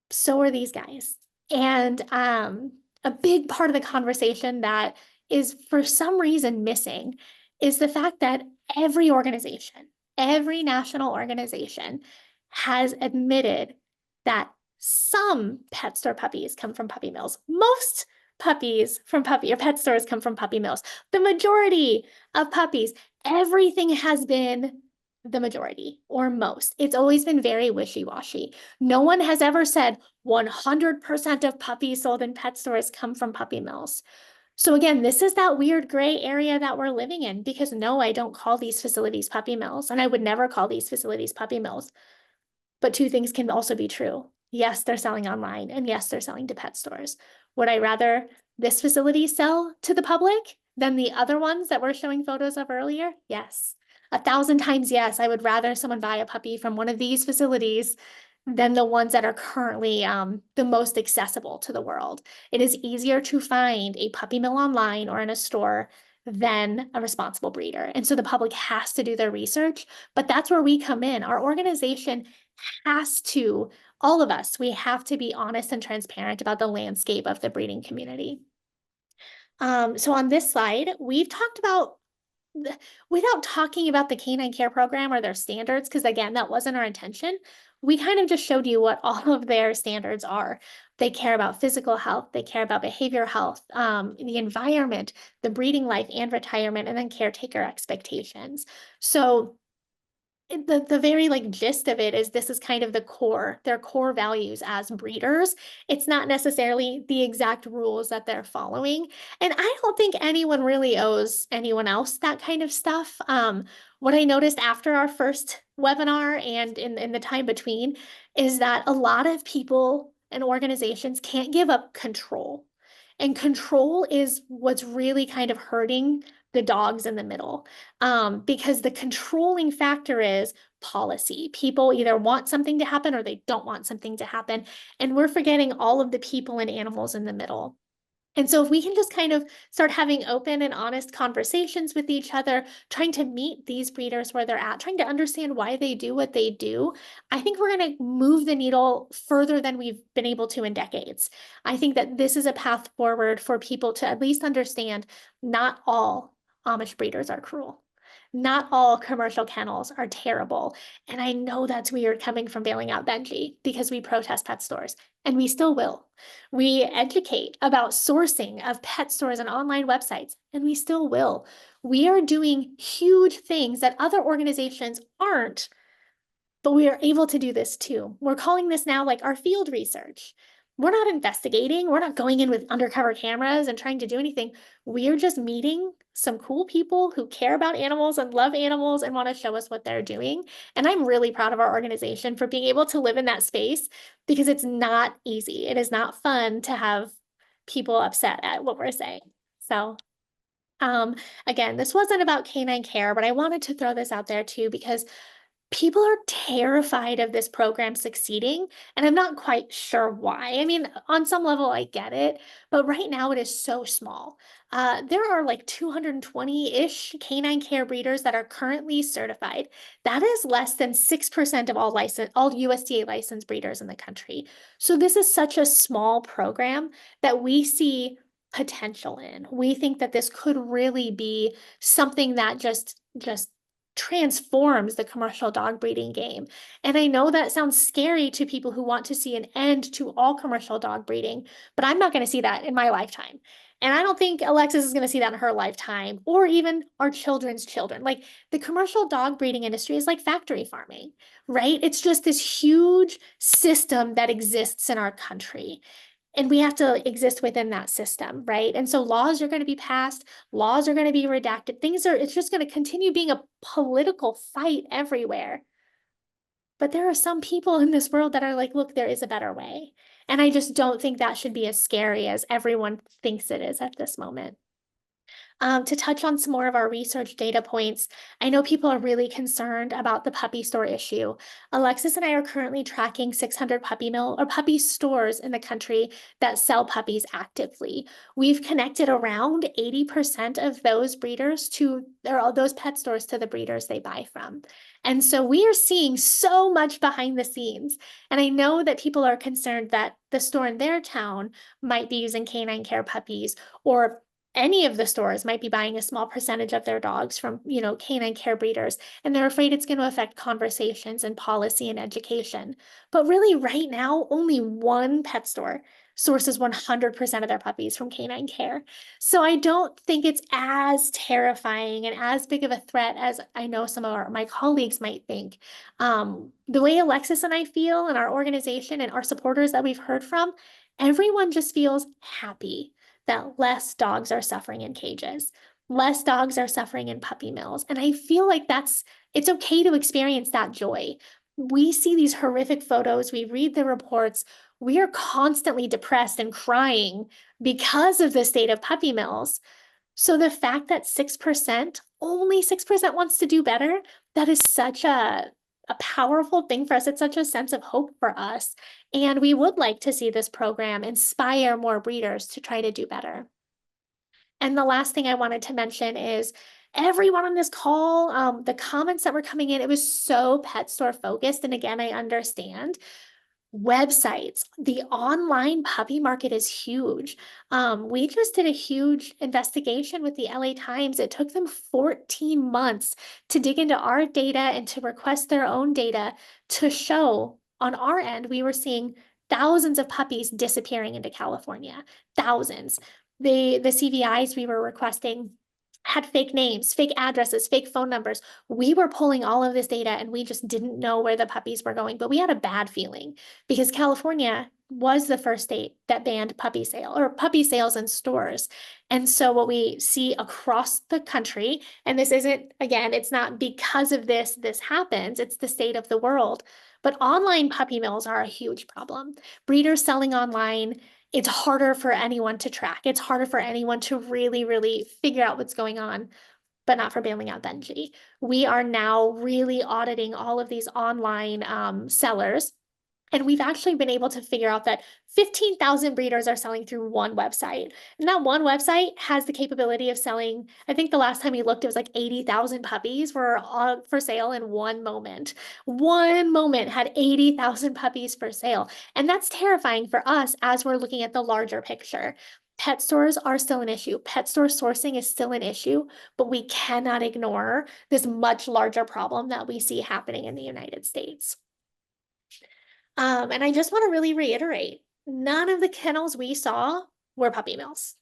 So are these guys. And a big part of the conversation that is for some reason missing is the fact that every organization, every national organization has admitted that some pet store puppies come from puppy mills. Most puppies from pet stores come from puppy mills. The majority of puppies, everything has been the majority or most. It's always been very wishy-washy. No one has ever said 100% of puppies sold in pet stores come from puppy mills. So again, this is that weird gray area that we're living in, because no, I don't call these facilities puppy mills, and I would never call these facilities puppy mills. But two things can also be true. Yes, they're selling online, and yes, they're selling to pet stores. Would I rather this facility sell to the public than the other ones that we're showing photos of earlier? Yes. 1,000 times yes, I would rather someone buy a puppy from one of these facilities than the ones that are currently the most accessible to the world. It is easier to find a puppy mill online or in a store than a responsible breeder. And so the public has to do their research, but that's where we come in. Our organization has to, all of us, we have to be honest and transparent about the landscape of the breeding community. So on this slide, we've talked about, without talking about the canine care program or their standards, because again, that wasn't our intention. We kind of just showed you what all of their standards are. They care about physical health, they care about behavioral health, the environment, the breeding life and retirement, and then caretaker expectations. So the very like gist of it is this is kind of the core, their core values as breeders. It's not necessarily the exact rules that they're following. And I don't think anyone really owes anyone else that kind of stuff. What I noticed after our first webinar and in the time between is that a lot of people and organizations can't give up control. And control is what's really kind of hurting the dogs in the middle, because the controlling factor is policy. People either want something to happen or they don't want something to happen. And we're forgetting all of the people and animals in the middle. And so if we can just kind of start having open and honest conversations with each other, trying to meet these breeders where they're at, trying to understand why they do what they do, I think we're going to move the needle further than we've been able to in decades. I think that this is a path forward for people to at least understand not all Amish breeders are cruel. Not all commercial kennels are terrible. And I know that's weird coming from bailing out Benji because we protest pet stores, and we still will. We educate about sourcing of pet stores and online websites, and we still will. We are doing huge things that other organizations aren't, but we are able to do this too. We're calling this now like our field research. We're not investigating. We're not going in with undercover cameras and trying to do anything. We're just meeting some cool people who care about animals and love animals and want to show us what they're doing. And I'm really proud of our organization for being able to live in that space, because it's not easy. It is not fun to have people upset at what we're saying. So again, this wasn't about canine care, but I wanted to throw this out there too, because people are terrified of this program succeeding, and I'm not quite sure why. I mean, on some level, I get it, but right now it is so small. There are like 220-ish canine care breeders that are currently certified. That is less than 6% of all USDA licensed breeders in the country. So this is such a small program that we see potential in. We think that this could really be something that just transforms the commercial dog breeding game. And I know that sounds scary to people who want to see an end to all commercial dog breeding, but I'm not going to see that in my lifetime. And I don't think Alexis is going to see that in her lifetime, or even our children's children. Like, the commercial dog breeding industry is like factory farming, right? It's just this huge system that exists in our country. And we have to exist within that system, right? And so laws are going to be passed, laws are going to be redacted. It's just going to continue being a political fight everywhere. But there are some people in this world that are like, look, there is a better way. And I just don't think that should be as scary as everyone thinks it is at this moment. To touch on some more of our research data points, I know people are really concerned about the puppy store issue. Alexis and I are currently tracking 600 puppy mill or puppy stores in the country that sell puppies actively. We've connected around 80% of those breeders those pet stores to the breeders they buy from. And so we are seeing so much behind the scenes. And I know that people are concerned that the store in their town might be using canine care puppies, or any of the stores might be buying a small percentage of their dogs from, canine care breeders, and they're afraid it's going to affect conversations and policy and education. But really, right now, only one pet store sources 100% of their puppies from canine care. So I don't think it's as terrifying and as big of a threat as I know some of my colleagues might think. The way Alexis and I feel, and our organization and our supporters that we've heard from, everyone just feels happy that less dogs are suffering in cages, less dogs are suffering in puppy mills. And I feel like it's okay to experience that joy. We see these horrific photos, we read the reports, we are constantly depressed and crying because of the state of puppy mills. So the fact that 6%, only 6% wants to do better, that is such a powerful thing for us. It's such a sense of hope for us. And we would like to see this program inspire more breeders to try to do better. And the last thing I wanted to mention is everyone on this call, the comments that were coming in, it was so pet store focused. And again, I understand. Websites, the online puppy market is huge. We just did a huge investigation with the LA Times. It took them 14 months to dig into our data and to request their own data to show on our end, we were seeing thousands of puppies disappearing into California, thousands. The CVIs we were requesting had fake names, fake addresses, fake phone numbers. We were pulling all of this data and we just didn't know where the puppies were going, but we had a bad feeling because California was the first state that banned puppy sales in stores. And so what we see across the country, and this isn't, again, it's not because of this happens, it's the state of the world, but online puppy mills are a huge problem. Breeders selling online, it's harder for anyone to track. It's harder for anyone to really, really figure out what's going on, but not for bailing out Benji. We are now really auditing all of these online sellers. And we've actually been able to figure out that 15,000 breeders are selling through one website. And that one website has the capability of selling, I think the last time we looked, it was like 80,000 puppies were for sale in one moment. One moment had 80,000 puppies for sale. And that's terrifying for us as we're looking at the larger picture. Pet stores are still an issue. Pet store sourcing is still an issue, but we cannot ignore this much larger problem that we see happening in the United States. And I just want to really reiterate, none of the kennels we saw were puppy mills.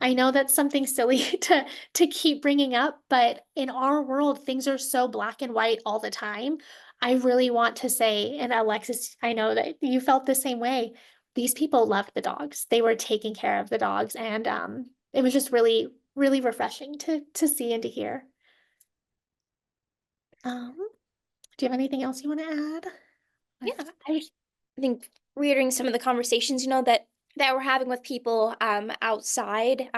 I know that's something silly to keep bringing up, but in our world, things are so black and white all the time. I really want to say, and Alexis, I know that you felt the same way. These people loved the dogs. They were taking care of the dogs, and it was just really, really refreshing to see and to hear. Do you have anything else you want to add? Yeah, I think reiterating some of the conversations, that we're having with people outside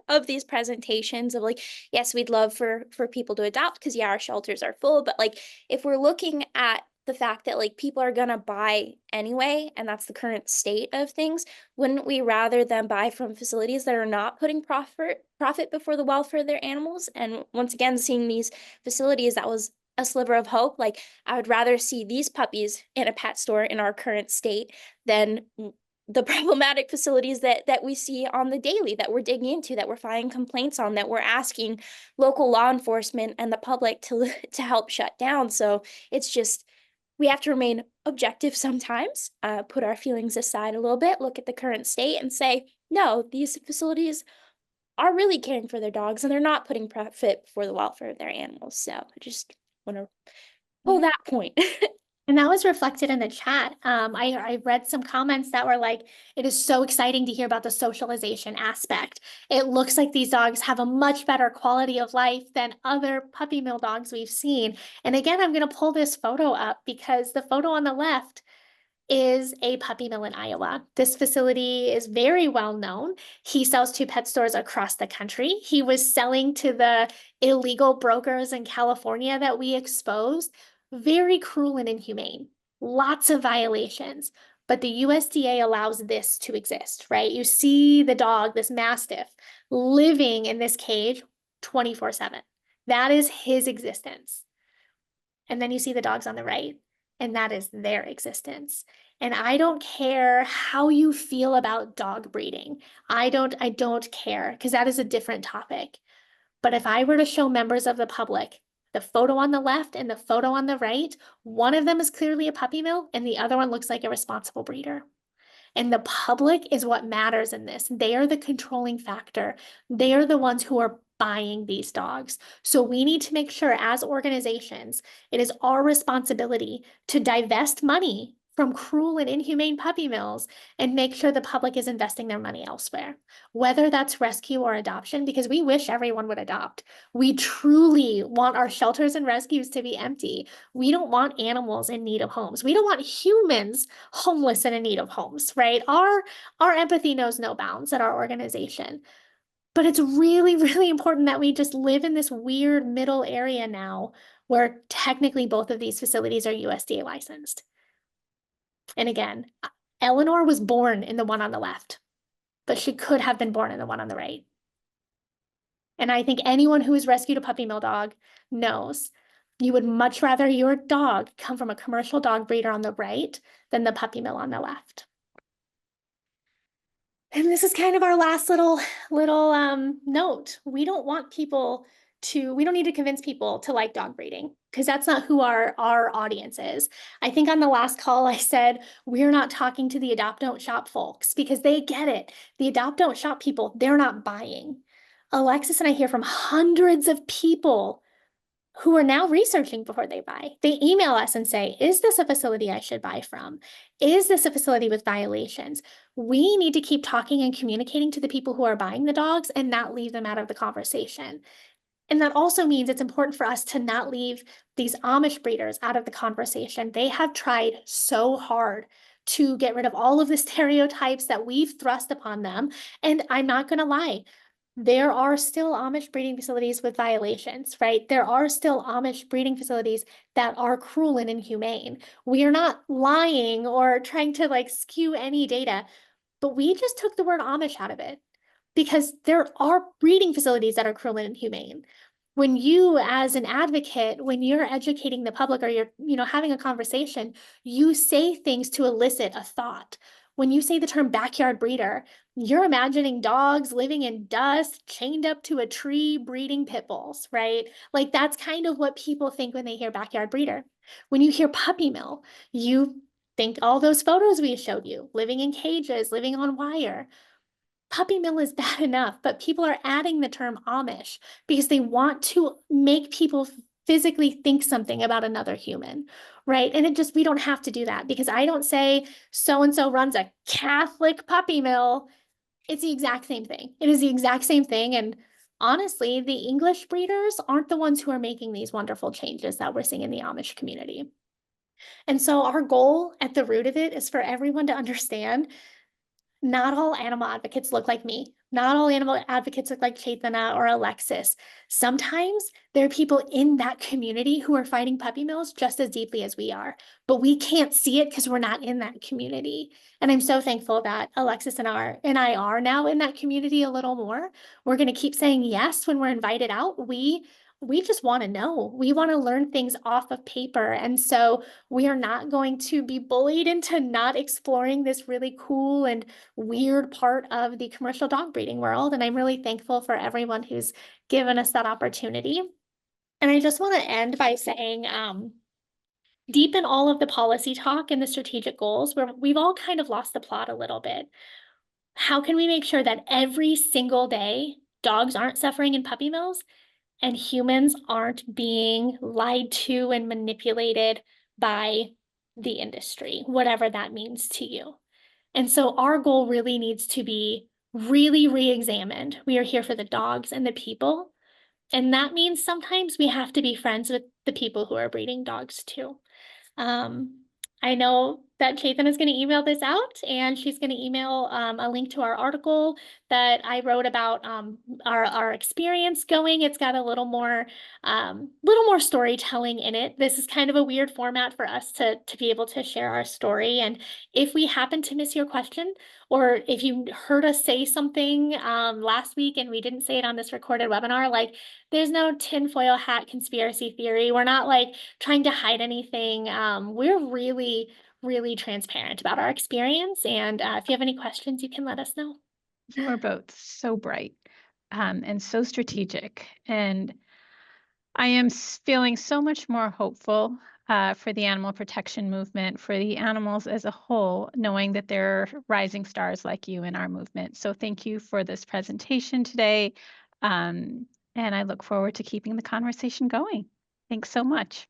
of these presentations of like, yes, we'd love for people to adopt because our shelters are full, but like if we're looking at the fact that like people are gonna buy anyway, and that's the current state of things, wouldn't we rather them buy from facilities that are not putting profit before the welfare of their animals? And once again, seeing these facilities, that was a sliver of hope. Like I would rather see these puppies in a pet store in our current state than the problematic facilities that we see on the daily, that we're digging into, that we're filing complaints on, that we're asking local law enforcement and the public to help shut down. So it's just, we have to remain objective sometimes, put our feelings aside a little bit, look at the current state and say, no, these facilities are really caring for their dogs and they're not putting profit for the welfare of their animals. So I just want to pull that point. And that was reflected in the chat. I read some comments that were like, it is so exciting to hear about the socialization aspect. It looks like these dogs have a much better quality of life than other puppy mill dogs we've seen. And again, I'm going to pull this photo up because the photo on the left is a puppy mill in Iowa. This facility is very well known. He sells to pet stores across the country. He was selling to the illegal brokers in California that we exposed. Very cruel and inhumane. Lots of violations. But the USDA allows this to exist, right? You see the dog, this Mastiff, living in this cage 24/7. That is his existence. And then you see the dogs on the right, and that is their existence. And I don't care how you feel about dog breeding. I don't care, because that is a different topic. But if I were to show members of the public the photo on the left and the photo on the right, one of them is clearly a puppy mill and the other one looks like a responsible breeder. And the public is what matters in this. They are the controlling factor. They are the ones who are buying these dogs. So we need to make sure as organizations, it is our responsibility to divest money from cruel and inhumane puppy mills and make sure the public is investing their money elsewhere, whether that's rescue or adoption, because we wish everyone would adopt. We truly want our shelters and rescues to be empty. We don't want animals in need of homes. We don't want humans homeless and in need of homes, right? Our empathy knows no bounds at our organization. But it's really, really important that we just live in this weird middle area now where technically both of these facilities are USDA licensed. And again, Eleanor was born in the one on the left, but she could have been born in the one on the right. And I think anyone who has rescued a puppy mill dog knows you would much rather your dog come from a commercial dog breeder on the right than the puppy mill on the left. And this is kind of our last little note. We don't want people to, we don't need to convince people to like dog breeding, because that's not who our audience is. I think on the last call I said, we're not talking to the adopt don't shop folks, because they get it. The adopt don't shop people, they're not buying. Alexis and I hear from hundreds of people who are now researching before they buy. They email us and say, is this a facility I should buy from? Is this a facility with violations? We need to keep talking and communicating to the people who are buying the dogs and not leave them out of the conversation. And that also means it's important for us to not leave these Amish breeders out of the conversation. They have tried so hard to get rid of all of the stereotypes that we've thrust upon them. And I'm not going to lie, there are still Amish breeding facilities with violations, right? There are still Amish breeding facilities that are cruel and inhumane. We are not lying or trying to like skew any data, but we just took the word Amish out of it because there are breeding facilities that are cruel and inhumane. When you, as an advocate, when you're educating the public or you're, having a conversation, you say things to elicit a thought. When you say the term backyard breeder, you're imagining dogs living in dust, chained up to a tree, breeding pit bulls, right? Like that's kind of what people think when they hear backyard breeder. When you hear puppy mill, you think all those photos we showed you, living in cages, living on wire. Puppy mill is bad enough, but people are adding the term Amish because they want to make people physically think something about another human, right? And we don't have to do that, because I don't say so-and-so runs a Catholic puppy mill. It's the exact same thing. It is the exact same thing. And honestly, the English breeders aren't the ones who are making these wonderful changes that we're seeing in the Amish community. And so our goal at the root of it is for everyone to understand not all animal advocates look like me. Not all animal advocates look like Chaitanya or Alexis. Sometimes there are people in that community who are fighting puppy mills just as deeply as we are, but we can't see it because we're not in that community. And I'm so thankful that Alexis and I are now in that community a little more. We're going to keep saying yes when we're invited out. We just want to know. We want to learn things off of paper. And so we are not going to be bullied into not exploring this really cool and weird part of the commercial dog breeding world. And I'm really thankful for everyone who's given us that opportunity. And I just want to end by saying, deep in all of the policy talk and the strategic goals, where we've all kind of lost the plot a little bit. How can we make sure that every single day dogs aren't suffering in puppy mills and humans aren't being lied to and manipulated by the industry, whatever that means to you? And so our goal really needs to be really re-examined. We are here for the dogs and the people. And that means sometimes we have to be friends with the people who are breeding dogs too. I know that Chaitanya is going to email this out, and she's going to email a link to our article that I wrote about our experience going. It's got a little more storytelling in it. This is kind of a weird format for us to be able to share our story. And if we happen to miss your question, or if you heard us say something last week and we didn't say it on this recorded webinar, like there's no tinfoil hat conspiracy theory. We're not like trying to hide anything. We're really, really transparent about our experience. And if you have any questions, you can let us know. You are both so bright and so strategic. And I am feeling so much more hopeful for the animal protection movement, for the animals as a whole, knowing that there are rising stars like you in our movement. So thank you for this presentation today. And I look forward to keeping the conversation going. Thanks so much.